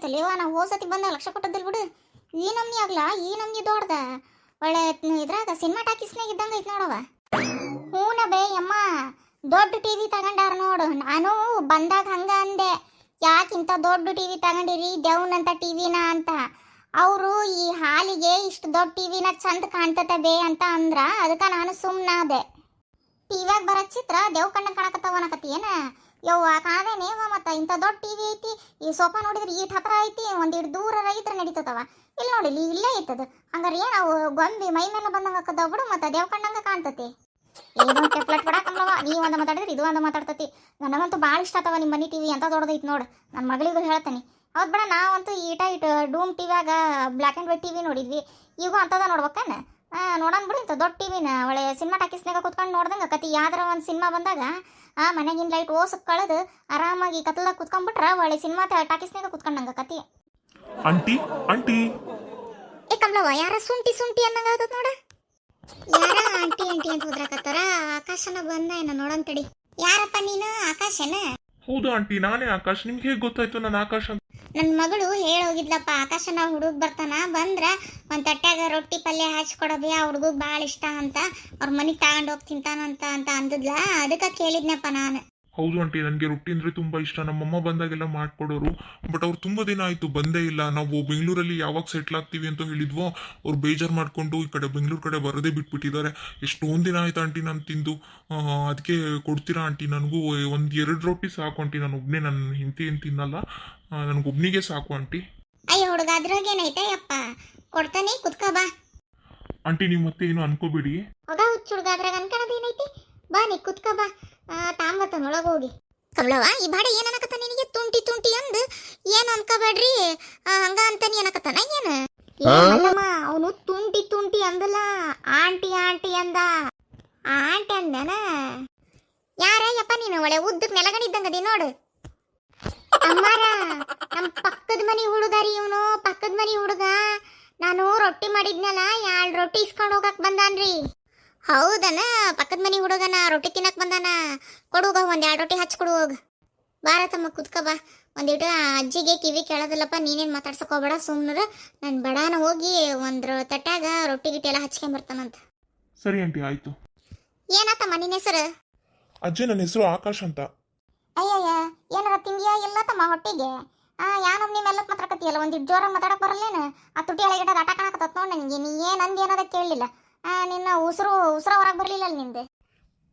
ಆಯ್ತಲ್ಲ ಇವ ನಾವು ಹೋಸತಿ ಬಂದಾಗ ಲಕ್ಷ ಕೊಟ್ಟದಿಲ್ ಬಿಡು. ಈ ನಮ್ನಿ ಆಗ್ಲಾ ಈ ನಮ್ನಿ ದೊಡ್ಡದ ಒಳ್ಳೆ ಇದ್ರಾಗ ಸಿನಿಮಾ ಟಾಕೀಸ್ನಾಗ ಇದ್ದಂಗ ಐತ್ ನೋಡವ. ಹೂನ ಬೇ ಯಮ್ಮ ದೊಡ್ಡ ಟಿವಿ ತಗೊಂಡಾರ ನೋಡು. ನಾನು ಬಂದಾಗ ಹಂಗ ಅಂದೆ, ಯಾಕಿಂತ ದೊಡ್ಡ ಟಿವಿ ತಗೊಂಡಿರಿ ದೇವ್ನಂತ ಟಿವಿನ ಅಂತ. ಅವರು ಈ ಹಾಲಿಗೆ ಇಷ್ಟು ದೊಡ್ಡ ಟಿವಿನ ಚಂದ ಕಾಣ್ತತೆ ಬೇ ಅಂತ ಅಂದ್ರ, ಅದಕ್ಕೆ ನಾನು ಸುಮ್ಮನಾದೆ. ಟಿವ್ಯಾಗ ಬರೋ ಚಿತ್ರ ದೇವ್ ಕಣ್ಣ ಕಾಣಕತ್ತಾವ ಅನ್ನಕತ್ತಿ ಏನ? ಯವ್ವ ಕಾಣದೇನೇವ. ಮತ್ತು ಇಂಥ ದೊಡ್ಡ ಟಿವಿ ಐತಿ, ಈ ಸೋಫಾ ನೋಡಿದ್ರೆ ಈಟ್ ಹತ್ರ ಐತಿ, ಒಂದಿಟ್ಟು ದೂರ ಇದ್ರೆ ನಡೀತದವ. ಇಲ್ಲಿ ನೋಡಿಲಿ ಇಲ್ಲೇ ಐತದ. ಹಂಗಾರೆ ಏನು ಅವು ಗೊಂಬಿ ಮೈ ಮೇಲೆ ಬಂದಂಗೆ ಹಾಕದವ್ ಬಿಡು, ಮತ್ತು ದೇವ್ ಕಣ್ಣಂಗೆ ಕಾಣ್ತತಿ. ಏನು ಟೆಪ್ಲೆಟ್ ಬಿಡಾಕಂಬವ, ನೀ ಒಂದು ಮಾತಾಡಿದ್ರೆ ಇದು ಒಂದು ಮಾತಾಡ್ತತಿ. ನನಗಂತೂ ಭಾಳ ಇಷ್ಟ ಆತವ ನಿಮ್ಮ ಮನೆ ಟಿವಿ, ಅಂತ ದೊಡ್ಡದೈತಿ ನೋಡು. ನನ್ನ ಮಗಳಿಗೂ ಹೇಳ್ತಾನೆ. ಹೌದು ಬಿಡ, ನಾವಂತೂ ಈಟ ಡೂಮ್ ಟಿವ್ಯಾಗ ಬ್ಲ್ಯಾಕ್ ಆ್ಯಂಡ್ ವೈಟ್ ಟಿವಿ ನೋಡಿದ್ವಿ. ಈಗ ಅಂತದ ನೋಡ್ಬೇಕೇನ? ನೋಡೋಣ ಬಿಡು ಇಂಥ ದೊಡ್ಡ ಟಿವಿನ. ಒಳ್ಳೆ ಸಿನಿಮಾ ಟಾಕೀಸ್ನಾಗ ಕುತ್ಕೊಂಡು ನೋಡ್ದಂಗೆ ಕತಿ. ಯಾವ್ದಾರ ಒಂದು ಸಿನಿಮಾ ಬಂದಾಗ ಮನೆಗಿನ ಲೈಟ್ ಓಸಕ್ಕೆ ಕಳೆದು ಆರಾಮಾಗಿ ಕತ್ಲದಾಗ ಕುತ್ಕೊಂಡ್ಬಿಟ್ರೆ ಒಳ್ಳೆ ಸಿನಿಮಾ ಟಾಕೀಸ್ನಾಗ ಕುತ್ಕೊಂಡಂಗೆ ಕತಿ. ಆಂಟಿ ಆಂಟಿ ಏ ಕಮ್ಲವ್ವ, ಯಾರ ಸುಂಟಿ ಸುಂಟಿ ಅನ್ನಂಗ ಆತದ ನೋಡ. ಯಾರ ಆಂಟಿ ಆಂಟಿ ಅಂತ ಹೋದ್ರಾಕತ್ತಾರ? ಆಕಾಶನ ಬಂದ ಏನ ನೋಡಂತಡಿ. ಯಾರಪ್ಪ ನೀನು? ಆಕಾಶನ? ಹೌದು ಆಂಟಿ, ನಾನೇ ಆಕಾಶ್. ನಿಮ್ಗೆ ಹೇಗೆ ಗೊತ್ತಾಯ್ತು ನಾನು ಆಕಾಶ್ ಅಂತ? ನನ್ನ ಮಗಳು ಹೋಗಿದ್ಲಪ್ಪ, ಆಕಾಶನ ಹುಡುಗ ಬರ್ತಾನ, ಬಂದ್ರ ಒಂದು ತಟ್ಯಾಗ ರೊಟ್ಟಿ ಪಲ್ಯ ಹಚ್ಕೊಡೋದು ಆ ಹುಡುಗ ಭಾಳ ಇಷ್ಟ ಅಂತ, ಅವ್ರ ಮನೆಗೆ ತಗೊಂಡು ಹೋಗಿ ತಿಂತಾನಂತ ಅಂತ ಅಂದದ್ಲ. ಅದಕ್ಕೆ ಕೇಳಿದ್ನಪ್ಪ ನಾನು. ಹೌದು ಆಂಟಿ, ನನಗೆ ರೊಟ್ಟಿ ಅಂದರೆ ತುಂಬ ಇಷ್ಟ. ನಮ್ಮಮ್ಮ ಬಂದಾಗೆಲ್ಲ ಮಾಡ್ಕೊಡೋರು. ಬಟ್ ಅವ್ರು ತುಂಬ ದಿನ ಆಯಿತು ಬಂದೇ ಇಲ್ಲ. ನಾವು ಬೆಂಗಳೂರಲ್ಲಿ ಯಾವಾಗ ಸೆಟ್ಲ್ ಆಗ್ತೀವಿ ಅಂತ ಹೇಳಿದ್ವೋ ಅವ್ರು ಬೇಜಾರು ಮಾಡಿಕೊಂಡು ಈ ಕಡೆ ಬೆಂಗಳೂರು ಕಡೆ ಬರೋದೇ ಬಿಟ್ಬಿಟ್ಟಿದ್ದಾರೆ. ಎಷ್ಟೊಂದು ದಿನ ಆಯ್ತು ಆಂಟಿ ನಾನು ತಿಂದು. ಅದಕ್ಕೆ ಕೊಡ್ತೀರಾ ಆಂಟಿ? ನನಗೂ ಒಂದು 2 ರೊಟ್ಟಿ ಸಾಕು ಆಂಟಿ. ನಾನು ಒಬ್ಬನೇ, ನನ್ನ ಹೆಂಡತಿ ಏನು ತಿನ್ನಲ್ಲ, ನನಗೊಬ್ಬನಿಗೆ ಸಾಕು ಆಂಟಿ. ಅಯ್ಯೋ ಹುಡುಗ, ಅದ್ರಾಗೇನೈತೆ ಯಪ್ಪ, ಕೊಡ್ತಾನೆ, ಕುತ್ಕ ಬಾ. ಆಂಟಿ ನೀವು ಮತ್ತೆ ಏನು ಅನ್ಕೋಬೇಡಿ. ಹೋಗ ಹುಚ್ಚು ಹುಡುಗ, ಅದ್ರಾಗ ಅನ್ಕೊಳ್ಳೋದೇನೈತಿ? ಬಾ ನೀ ಕುತ್ಕ ಬಾ, ತಾಂಬತ್ತನ ಒಳಗೆ ಹೋಗಿ. ಕಮಲವ್ವ, ಈ ಬಾಡ ಏನ್ ಅನ್ನಕತ್ತ ನಿನಗೆ? ತುಂಟಿ ತುಂಟಿ ಅಂದ್ ಏನು ಅನ್ಕೋಬೇಡ್ರಿ ಹಂಗ ಅಂತಾನೆ ಅನ್ನಕತ್ತಾನ ಏನು? ಅವನು ತುಂಟಿ ತುಂಟಿ ಅಂದಲ್ಲ, ಆಂಟಿ ಆಂಟಿ ಅಂದ. ಆಂಟಿ ಅಂದನ? ಯಾರ ಯಪ್ಪ ನೀನು? ಒಳ್ಳೆ ಉದ್ದಕ್ಕೆ ನೆಲಗಣಿದ್ದಂಗದಿ ನೋಡು. ಅಮ್ಮಾರ, ನಮ್ಮ ಪಕ್ಕದ ಮನಿ ಹುಡುಗ ರೀ ಇವನು, ಪಕ್ಕದ ಮನಿ ಹುಡುಗ. ನಾನು ರೊಟ್ಟಿ ಮಾಡಿದ್ನಲ್ಲ, 2 ರೊಟ್ಟಿ ಇಸ್ಕೊಂಡು ಹೋಗಕ್ ಬಂದಾನ್ರಿ. ಹೌದನ? ಪಕ್ಕದ ಮನಿ ಹುಡುಗನ ರೊಟ್ಟಿ ತಿನ್ನಕ್ ಬಂದಾನ. ಕೊಡುಗ, 1-2 ರೊಟ್ಟಿ ಹಚ್ಕೊಡು ಹೋಗ. ಬಾರ ತಮ್ಮ ಕುತ್ಕ ಬಾ. ಒಂದಿಟ್ಟು ಅಜ್ಜಿಗೆ ಕಿವಿ ಕೇಳೋದಿಲ್ಲಪ್ಪ, ನೀನೇನು ಮಾತಾಡ್ಸಕ್ ಹೋಗ್ಬೇಡ, ಸುಮ್ಮನೆ. ನನ್ನ ಬಡಾನ ಹೋಗಿ ಒಂದು ತಟ್ಟಾಗ ರೊಟ್ಟಿ ಗಿಟ್ಟಿ ಎಲ್ಲ ಹಚ್ಕೊಂಬರ್ತಾನಂತ. ಸರಿ ಆಂಟಿ, ಆಯ್ತು. ಏನತ್ತಮ್ಮ ನಿನ್ನ ಹೆಸರು? ಅಜ್ಜಿ, ನನ್ನ ಹೆಸರು ಆಕಾಶ್ ಅಂತ. ಅಯ್ಯಯ್ಯ, ಏನಾರ ತಿಂದಿಯಾ ಇಲ್ಲ ತಮ್ಮ ಹೊಟ್ಟಿಗೆ? ಯಾನಮ್ಮ ನೀ ಮೆಲ್ಲಕ್ ಮಾತಾಡಕತ್ತೀಯಲ್ಲ, ಒಂದಿಟ್ಟು ಜೋರಾಗಿ ಮಾತಾಡಕ್ ಬರಲ್ಲೇನು? ಆ ತುಟಿ ಒಳಗಿಡೋದು ಆಟ ಕಾಣಕತ್ತ ನೋಡಿ ನನಗೆ. ನೀ ಏನು ಅಂದಿ ಅನ್ನೋದ ಕೇಳಲಿಲ್ಲ. ನಿನ್ನ ಉಸಿರ ಹೊರಗೆ ಬರಲಿಲ್ಲ ನಿಂದೆ.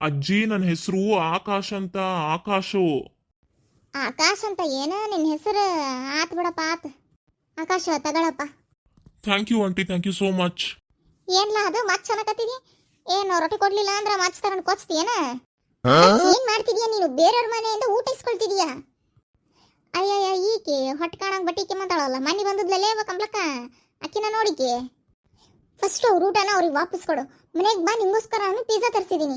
ಅಜ್ಜಿ, ನನ್ನ ಹೆಸರು ಆಕಾಶ್ ಅಂತ. ಆಕಾಶು. ಆಕಾಶ್ ಅಂತ ಏನ ನಿನ್ನ ಹೆಸರು? ಆತ್ ಬಿಡಪ್ಪ, ಆತ್. ಆಕಾಶ ತಗಳಪ್ಪ. Thank you aunty, thank you so much. ಏನ್ಲ ಅದು ಮಚ್ ಅನ್ನಕತ್ತೀವಿ? ಏನು ರೊಟ್ಟಿ ಕೊಡ್ಲಿಲ್ಲ ಅಂದ್ರೆ ಮಚ್ ತಗೊಂಡು ಕೊಚ್ತೀಯನ? ಏನ್ ಮಾಡ್ತಿದೀಯ ನೀನು? ಬೇರೆಯವ್ರ ಮನೆಯಿಂದ ಊಟ ಇಸ್ಕೊಳ್ತಿದೀಯ? ಅಯ್ಯಯ್ಯ, ಈಕೆ ಹೊಟ್ಟೆ ಕಾಣಂಗ್ ಬಟ್ಟಿಕೆ ಮಾತಾಡಲ್ಲ. ಮನೆ ಬಂದದ್ಲಲ್ಲೇ ಕಂಬ್ಲಕ್ಕ, ಅಕ್ಕಿನ ನೋಡಿಕೆ. ಫಸ್ಟ್ ಅವ್ರ ಊಟನ ಅವ್ರಿಗೆ ವಾಪಸ್ ಕೊಡು. ಮನೆಗೆ ಬಾ, ನಿಮಗೋಸ್ಕರ ನಾನು ಪಿಜ್ಜಾ ತರಿಸಿದ್ದೀನಿ.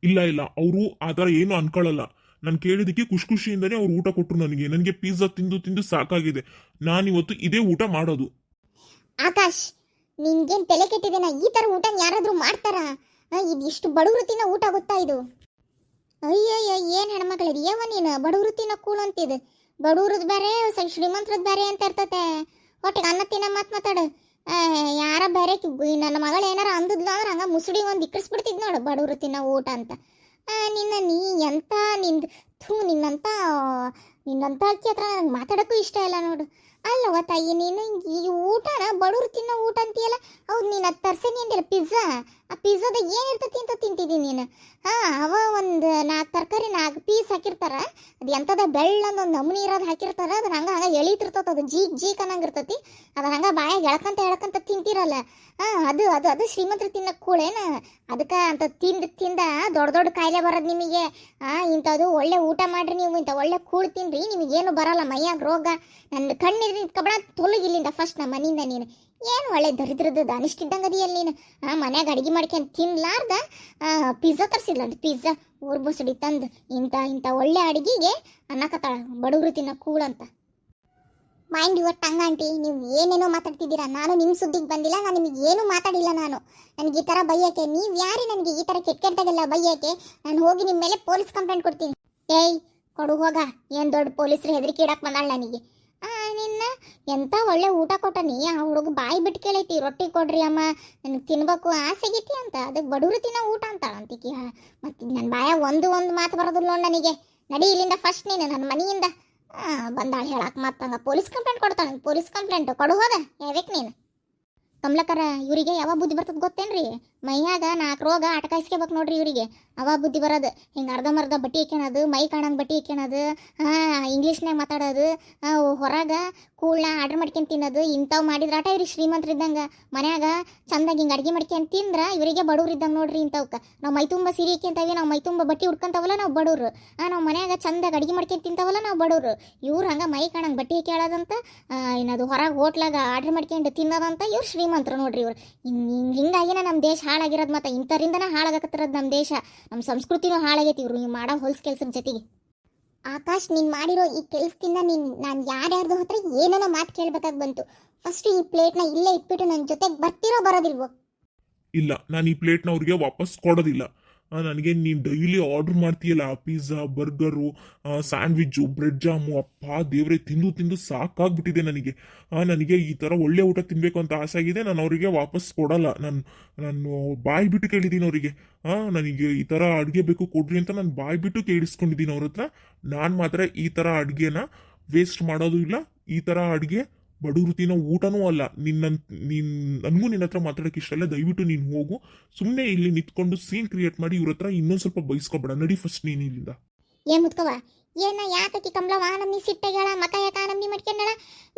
ಇಲ್ಲ, ಅವರು ಆ ಥರ ಏನು ಅನ್ಕೊಳ್ಳಲ್ಲ. ನಾನು ಕೇಳಿದಕ್ಕೆ ಖುಷಿಯಿಂದನೇ ಅವ್ರು ಊಟ ಕೊಟ್ಟರು ನನಗೆ ಪಿಜ್ಜಾ ತಿಂದು ತಿಂದು ಸಾಕಾಗಿದೆ. ನಾನಿವತ್ತು ಇದೇ ಊಟ ಮಾಡೋದು. ಆಕಾಶ್, ನಿನ್ಗೇನ್ ತಲೆ ಕೆಟ್ಟಿದೇನ? ಈ ತರ ಊಟ ಯಾರಾದ್ರೂ ಮಾಡ್ತಾರ? ಇದು ಇಷ್ಟು ಬಡವರು ತಿನ್ನೋ ಊಟ ಗೊತ್ತಾ ಇದು? ಅಯ್ಯಯ್ಯ, ಏನ್ ಹೆಣ್ಮಕ್ಳಿದೆಯವ ನೀನು? ಬಡವರು ತಿನ್ನೋ ಕೂಳು ಅಂತಿದ್. ಬಡವ್ರದ್ ಬೇರೆ, ಶ್ರೀಮಂತರದ್ ಬೇರೆ ಅಂತ ಇರ್ತತೆ. ಒಟ್ಟಿಗೆ ಅನ್ನ ತಿನ್ನ ಮಾತಾಡು. ಯಾರ ಬೇರೆ ನನ್ನ ಮಗಳು ಏನಾರ ಅಂದದ್ಲ ಅಂದ್ರೆ ಹಂಗ ಮುಸುಡಿ ಒಂದು ಇಕ್ಕರಿಸ್ಬಿಡ್ತಿದ್ ನೋಡು, ಬಡವರು ತಿನ್ನೋ ಊಟ ಅಂತ. ನೀ ಎಂತ ನಿನ್ನಂತ ಅಕ್ಕಿ ಹತ್ರ ನನಗೆ ಮಾತಾಡೋಕ್ಕೂ ಇಷ್ಟ ಇಲ್ಲ ನೋಡು. ಅಲ್ಲವ ತಾಯಿ, ನೀನು ಈ ಊಟನ ಬಡವರು ತಿನ್ನೋ ಊಟ ಅಂತೀಯಲ್ಲ? ಹೌದು, ನೀನು ಅದು ತರ್ಸೇನಿ ಅಂದಿಲ್ಲ ಪಿಜ್ಜಾ. ಆ ಪಿಜ್ಜಾದಾಗ ಏನಿರ್ತತಿ ಅಂತ ತಿಂತಿದ್ದೀನಿ ನೀನು? ಅವ ಒಂದು 4 ತರಕಾರಿ 4 ಪೀಸ್ ಹಾಕಿರ್ತಾರ. ಅದು ಎಂಥದ ಬೆಳ್ಳಂದು ಒಂದು ನಮೂನಿ ಇರೋದು ಹಾಕಿರ್ತಾರ. ಅದು ಹಂಗೆ ಎಳಿತಿರ್ತದ, ಅದು ಜೀಕ್ ಅನ್ನಂಗಿರ್ತತಿ. ಅದು ಹಂಗೆ ಬಾಯಾಗ ಎಳ್ಕಂತ ತಿಂತಿರಲ್ಲ. ಅದು ಶ್ರೀಮಂತರು ತಿನ್ನೋ ಕೂಳೇನ? ಅದಕ್ಕೆ ಅಂತ ತಿಂದ ದೊಡ್ಡ ಕಾಯಿಲೆ ಬರೋದು ನಿಮಗೆ. ಇಂಥದ್ದು ಒಳ್ಳೆ ಊಟ ಮಾಡ್ರಿ ನೀವು, ಇಂಥ ಒಳ್ಳೆ ಕೂಳು ತಿನ್ರಿ, ನಿಮಗೇನು ಬರಲ್ಲ ಮೈಯಾಗ ರೋಗ. ನನ್ನ ಕಣ್ಣಿದ್ರೆ ಕಬಡ ತೊಲಗಿಲ್ಲಿಂದ ಫಸ್ಟ್ ನಮ್ಮ ಮನೆಯಿಂದ. ನೀನು ಏನು ಒಳ್ಳೆ ದರಿದ್ರದ ಅನಿಷ್ಟಿದ್ದಂಗದಿಯಲ್ಲಿ ನೀನು. ಮನ್ಯಾಗ ಅಡುಗೆ ಮಾಡ್ಕೊಂಡು ತಿನ್ಲಾರ್ದ ಪಿಜ್ಜಾ ತರಿಸಿಲ್ಲ ಅಂತ. ಪಿಜ್ಜಾ ಊರ್ ಬಸಡಿ ತಂದು ಇಂಥ ಒಳ್ಳೆ ಅಡುಗೆಗೆ ಅನ್ನಕತ್ತಾಳ ಬಡವರು ತಿನ್ನೋ ಕೂಳಂತ. ಮೈಂಡ್ ಯುವರ್ ಟಂಗ್ ಆಂಟಿ, ನೀವು ಏನೇನೋ ಮಾತಾಡ್ತಿದ್ದೀರಾ. ನಾನು ನಿಮ್ಮ ಸುದ್ದಿಗೆ ಬಂದಿಲ್ಲ, ನಾನು ನಿಮಗೆ ಏನೂ ಮಾತಾಡಿಲ್ಲ. ನನಗೆ ಈ ಥರ ಬೈಯೋಕೆ ನೀವು ಯಾರೇ? ನನಗೆ ಈ ಥರ ಕೆಟ್ಟದಾಗೆಲ್ಲ ಬೈಯೋಕೆ? ನಾನು ಹೋಗಿ ನಿಮ್ಮ ಮೇಲೆ ಪೊಲೀಸ್ ಕಂಪ್ಲೇಂಟ್ ಕೊಡ್ತೀನಿ. ಏಯ್ ಕೊಡು ಹೋಗ, ಏನು ದೊಡ್ಡ ಪೊಲೀಸರು ಹೆದರಿಕೆ ಇಡಕ್ಕೆ ಬಂದಾಳ ನನಗೆ. ನಿನ್ನ ಎಂತ ಒಳ್ಳೆ ಊಟ ಕೊಟ್ಟನಿ ಆ ಹುಡುಗ ಬಾಯಿ ಬಿಟ್ಟು ಕೇಳೈತಿ ರೊಟ್ಟಿ ಕೊಡ್ರಿ ಅಮ್ಮ ನನಗೆ ತಿನ್ಬೇಕು ಆಸೆಗೈತಿ ಅಂತ ಅದಕ್ಕೆ ಬಡವರು ತಿನ್ನೋ ಊಟ ಅಂತಾಳಂತಿಕಿ ಮತ್ತೆ ನನ್ನ ಬಾಯ ಒಂದು ಮಾತು ಬರೋದಿಲ್ಲ ನೋಡಿ ನನಗೆ ನಡಿ ಇಲ್ಲಿಂದ ಫಸ್ಟ್ ನೀನು ನನ್ನ ಮನೆಯಿಂದ ಬಂದಾಳ ಹೇಳಕ್ಕೆ ಮತ್ತಂಗ ಪೊಲೀಸ್ ಕಂಪ್ಲೇಂಟ್ ಕೊಡ್ತಾಳೆ ಪೊಲೀಸ್ ಕಂಪ್ಲೇಂಟ್ ಕೊಡು ಹೋದ ಯಾವ್ಯಾಕೆ ನೀನು ಕಮಲಕರ ಇವರಿಗೆ ಯಾವ ಬುದ್ಧಿ ಬರ್ತದೆ ಗೊತ್ತೇನ್ರಿ ಮೈಯಾಗ 4 ರೋಗ ಅಟಕಾಯಿಸ್ಕೋಬೇಕು ನೋಡ್ರಿ ಇವರಿಗೆ ಅವ ಬುದ್ಧಿ ಬರೋದು ಹಿಂಗೆ ಅರ್ಧಂಬರ್ಧ ಬಟ್ಟೆ ಇಕ್ಕೊಳೋದು ಮೈ ಕಾಣಂಗೆ ಬಟ್ಟೆ ಇಕ್ಕೊಳೋದು ಇಂಗ್ಲೀಷ್ನಾಗ ಮಾತಾಡೋದು ಹೊರಗೆ ಕೂಳ್ನ ಆರ್ಡ್ರ್ ಮಾಡ್ಕೊಂಡು ತಿನ್ನೋದು ಇಂಥವು ಮಾಡಿದ್ರಾಟ ಇವ್ರಿಗೆ ಶ್ರೀಮಂತರಿದ್ದಂಗೆ ಮನ್ಯಾಗ ಚಂದಾಗಿ ಹಿಂಗೆ ಅಡುಗೆ ಮಾಡ್ಕೊಂಡು ತಿಂದ್ರೆ ಇವರಿಗೆ ಬಡವ್ರು ಇದ್ದಂಗೆ ನೋಡ್ರಿ ಇಂಥವ್ಕೆ ನಾವು ಮೈ ತುಂಬ ಸೀರೆ ಇಕ್ಕೊಂತೀವಿ ನಾವು ಮೈ ತುಂಬ ಬಟ್ಟೆ ಉಟ್ಕೊಂತವಲ್ಲ ನಾವು ಬಡವ್ರು ನಾವು ಮನ್ಯಾಗ ಚಂದಾಗಿ ಅಡುಗೆ ಮಾಡ್ಕೊಂಡು ತಿಂತವಲ್ಲ ನಾವು ಬಡವ್ರು ಇವ್ರು ಹಂಗೆ ಮೈ ಕಾಣಂಗೆ ಬಟ್ಟೆ ಕೇಳೋದಂತ ಏನದು ಹೊರಗೆ ಹೋಟ್ಲಾಗ ಆರ್ಡ್ರ್ ಮಾಡ್ಕೊಂಡು ತಿನ್ನೋದಂತ ಇವ್ರು ಶ್ರೀಮಂತರು ನೋಡ್ರಿ ಇವ್ರು ಹಿಂಗಾಗಿನ ನಮ್ಮ ದೇಶ ಹಾಳಾಗಿರೋದು ಮತ್ತು ಇಂಥರಿಂದನೇ ಹಾಳಾಗತ್ತಿರೋದು ನಮ್ಮ ದೇಶ ನಮ್ಮ ಸಂಸ್ಕೃತಿನೂ ಹಾಳಾಗೈತಿ ಇವ್ರು ನೀವು ಮಾಡೋ ಹೊಲ್ಸ್ ಕೆಲ್ಸದ ಜೊತೆಗೆ ಆಕಾಶ್ ನೀನು ಮಾಡಿರೋ ಈ ಕೆಲಸದಿಂದ ನಾನು ಯಾರ್ಯಾರ್ದು ಹತ್ರ ಏನೋ ಮಾತು ಕೇಳಬೇಕಾಗಿ ಬಂತು ಫಸ್ಟ್ ಈ ಪ್ಲೇಟ್ನ ಇಲ್ಲೇ ಇಟ್ಬಿಟ್ಟು ನನ್ನ ಜೊತೆಗೆ ಬರ್ತಿರೋ ಬರೋದಿಲ್ವೋ ಇಲ್ಲ ನಾನು ಈ ಪ್ಲೇಟ್ನ ಅವ್ರಿಗೆ ವಾಪಸ್ ಕೊಡೋದಿಲ್ಲ ನನಗೆ ನೀನು ಡೈಲಿ ಆರ್ಡ್ರ್ ಮಾಡ್ತೀಯಲ್ಲ pizza burger sandwich bread jam ಅಪ್ಪ ದೇವ್ರೆ ತಿಂದು ಸಾಕಾಗ್ಬಿಟ್ಟಿದೆ ನನಗೆ ಈ ಥರ ಒಳ್ಳೆ ಊಟ ತಿನ್ನಬೇಕು ಅಂತ ಆಸೆ ಆಗಿದೆ ನಾನು ಅವರಿಗೆ ವಾಪಸ್ ಕೊಡಲ್ಲ ನಾನು ಬಾಯಿ ಬಿಟ್ಟು ಕೇಳಿದ್ದೀನಿ ಅವರಿಗೆ ನನಗೆ ಈ ಥರ ಅಡುಗೆ ಬೇಕು ಕೊಡ್ರಿ ಅಂತ ನಾನು ಬಾಯಿ ಬಿಟ್ಟು ಕೇಳಿಸ್ಕೊಂಡಿದ್ದೀನಿ ಅವ್ರ ಹತ್ರ ನಾನು ಮಾತ್ರ ಈ ಥರ ಅಡುಗೆನ ವೇಸ್ಟ್ ಮಾಡೋದು ಇಲ್ಲ ಈ ಥರ ಅಡುಗೆ ಬಡವ್ರು ತಿನ್ನೋ ಊಟನೂ ಅಲ್ಲ ನನಗೂ ನಿನ್ನ ಹತ್ರ ಮಾತಾಡೋಕೆ ಇಷ್ಟ ಇಲ್ಲ ದಯವಿಟ್ಟು ನೀನು ಹೋಗು ಸುಮ್ಮನೆ ಇಲ್ಲಿ ನಿಂತ್ಕೊಂಡು ಸೀನ್ ಕ್ರಿಯೇಟ್ ಮಾಡಿ ಇವ್ರ ಹತ್ರ ಇನ್ನೊಂದು ಸ್ವಲ್ಪ ಬೈಸ್ಕೊಬೇಡ ನಡಿ ಫಸ್ಟ್ ನೀನು ಇಲ್ಲಿಂದ ಏನ್ ಮುತ್ಕವ ಏನ ಯಾಕಿ ಕಮಲವ ನಮ್ಮಿ ಸಿಟ್ಟಗಳ ಮಕ ಯಾಕ ನಮ್ಮಿ ಮಡ್ಕೊಂಡಳ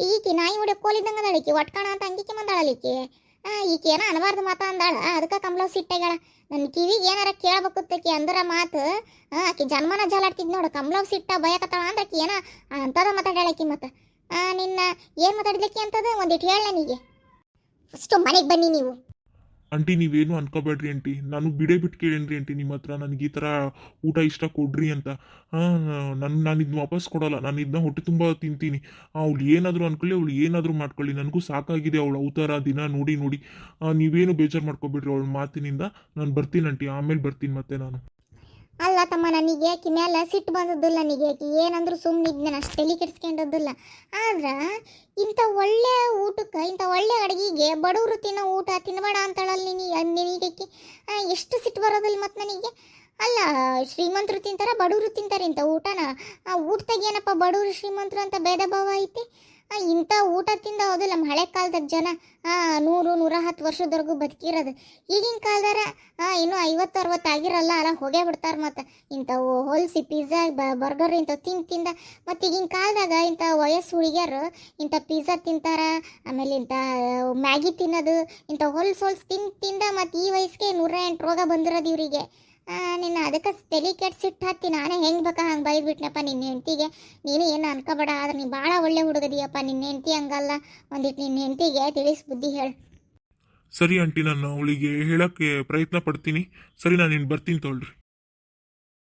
ಈಕಿ ನಾಯಿ ಹೊಡೆ ಕೋಲಿದಂಗ ಅದಳಿಕಿ ಒಟ್ಕಣ ಅಂತ ಅಂಗಿಕೆ ಮಂದಾಳಲಿಕ್ಕೆ ಈಕೆ ಏನೋ ಅನಬಾರ್ದು ಮಾತ ಅಂದಾಳ ಅದಕ್ಕೆ ಕಮಲವ್ ಸಿಟ್ಟಗಳ ನನ್ನ ಕಿವಿಗೆ ಏನಾರ ಕೇಳಬೇಕತ್ತಕಿ ಅಂದ್ರ ಮಾತು ಆಕಿ ಜನ್ಮನ ಜಾಲಾಡ್ತಿದ್ ನೋಡು ಕಮಲವ್ ಸಿಟ್ಟ ಭಯಕತ್ತಾಳ ಅಂದ್ರೆ ಆಕಿ ಏನ ಅಂತದ ಮಾತಾಡಳಕಿ ಮತ್ತೆ ನಿನ್ನ ಏನು ಮಾತಾಡ್ಲಿಕ್ಕೆ ಅಂತದ ಒಂದಿಟ್ಟು ಹೇಳ ನನಗೆ ಫಸ್ಟು ಮನೆಗೆ ಬನ್ನಿ ನೀವು ಆಂಟಿ ನೀವೇನು ಅನ್ಕೋಬೇಡ್ರಿ ಆಂಟಿ ನಾನು ಬಿಡೇ ಬಿಟ್ಟು ಕೇಳೇನ್ರಿ ಆಂಟಿ ನಿಮ್ಮ ಹತ್ರ ನನಗೆ ಈ ಥರ ಊಟ ಇಷ್ಟ ಕೊಡ್ರಿ ಅಂತ ನಾನು ಇದನ್ನ ವಾಪಸ್ ಕೊಡೋಲ್ಲ ನಾನು ಇದನ್ನ ಹೊಟ್ಟೆ ತುಂಬ ತಿಂತೀನಿ ಅವಳು ಏನಾದರೂ ಅನ್ಕೊಳ್ಳಿ ಅವಳು ಏನಾದರೂ ಮಾಡ್ಕೊಳ್ಳಿ ನನಗೂ ಸಾಕಾಗಿದೆ ಅವಳು ಅವತಾರ ದಿನ ನೋಡಿ ನೀವೇನು ಬೇಜಾರು ಮಾಡ್ಕೊಬೇಡ್ರಿ ಅವಳ ಮಾತಿನಿಂದ ನಾನು ಬರ್ತೀನಿ ಆಂಟಿ ಆಮೇಲೆ ಬರ್ತೀನಿ ಮತ್ತೆ ನಾನು ಅಲ್ಲ ತಮ್ಮ ನನಗೆ ಆಕಿ ಮೇಲೆ ಸಿಟ್ಟು ಬಂದದ್ದಿಲ್ಲ ನನಗೆ ಆಕಿ ಏನಂದ್ರು ಸುಮ್ಮನೆ ನಾನು ಅಷ್ಟು ತಲೆ ಕೆಡಿಸ್ಕೊಂಡದ್ದಿಲ್ಲ ಆದ್ರೆ ಇಂಥ ಒಳ್ಳೆ ಊಟಕ್ಕೆ ಇಂಥ ಒಳ್ಳೆ ಅಡುಗೆಗೆ ಬಡವರು ತಿನ್ನೋ ಊಟ ತಿನ್ನಬೇಡ ಅಂತಾಳಲ್ಲ ನಿನಗೆ ಎಷ್ಟು ಸಿಟ್ಟು ಬರೋದಿಲ್ಲ ಮತ್ತು ನನಗೆ ಅಲ್ಲ ಶ್ರೀಮಂತರು ತಿಂತಾರ ಬಡವರು ತಿಂತಾರೆ ಇಂಥ ಊಟನ ಊಟದಾಗ ಏನಪ್ಪ ಬಡವರು ಶ್ರೀಮಂತರು ಅಂತ ಭೇದ ಭಾವ ಐತಿ ಇಂಥ ಊಟ ತಿಂದ ಹೌದಿಲ್ಲ ನಮ್ಮ ಹಳೆ ಕಾಲದಾಗ ಜನ 100-110 ವರ್ಷದವರೆಗೂ ಬದುಕಿರೋದು ಈಗಿನ ಕಾಲದಾರ ಇನ್ನೂ 50-60 ಆಗಿರಲ್ಲ ಅಲ್ಲ ಹೋಗೇ ಬಿಡ್ತಾರೆ ಮತ್ತು ಇಂಥವು ಹೋಲ್ಸಿ ಪಿಜ್ಜಾ ಬರ್ಗರ್ ಇಂಥವು ತಿಂದ ಮತ್ತು ಈಗಿನ ಕಾಲದಾಗ ಇಂಥ ವಯಸ್ಸು ಹುಡುಗಿಯರು ಇಂಥ ಪಿಜ್ಜಾ ತಿಂತಾರ ಆಮೇಲೆ ಇಂಥ ಮ್ಯಾಗಿ ತಿನ್ನೋದು ಇಂಥ ಹೊಲ್ಸು ತಿಂದ ಮತ್ತು ಈ ವಯಸ್ಸಿಗೆ 108 ರೋಗ ಬಂದಿರೋದು ಇವರಿಗೆ ನಿನ್ನ ಅದಕ್ಕೆ ತಲೆ ಕೆಡ್ಸಿಟ್ಟು ಹತ್ತಿ ನಾನೇ ಹೆಂಗೆ ಬೇಕಾ ಹಂಗೆ ಬೈದ್ಬಿಟ್ನಪ್ಪ ನಿನ್ನ ಹೆಂಡತಿಗೆ ನೀನು ಏನು ಅನ್ಕೋಬೇಡ ಆದ್ರೆ ನೀನು ಭಾಳ ಒಳ್ಳೆ ಹುಡುಗದಿಯಪ್ಪ ನಿನ್ನ ಹೆಂಡತಿ ಹಂಗಲ್ಲ ಒಂದಿಟ್ಟು ನಿನ್ನ ಹೆಂಡತಿಗೆ ತಿಳಿಸಿ ಬುದ್ಧಿ ಹೇಳು ಸರಿ ಆಂಟಿ ನಾನು ಅವಳಿಗೆ ಹೇಳೋಕ್ಕೆ ಪ್ರಯತ್ನ ಪಡ್ತೀನಿ ಸರಿ ನಾನು ಬರ್ತೀನಿ ತೊಗೊಳ್ರಿ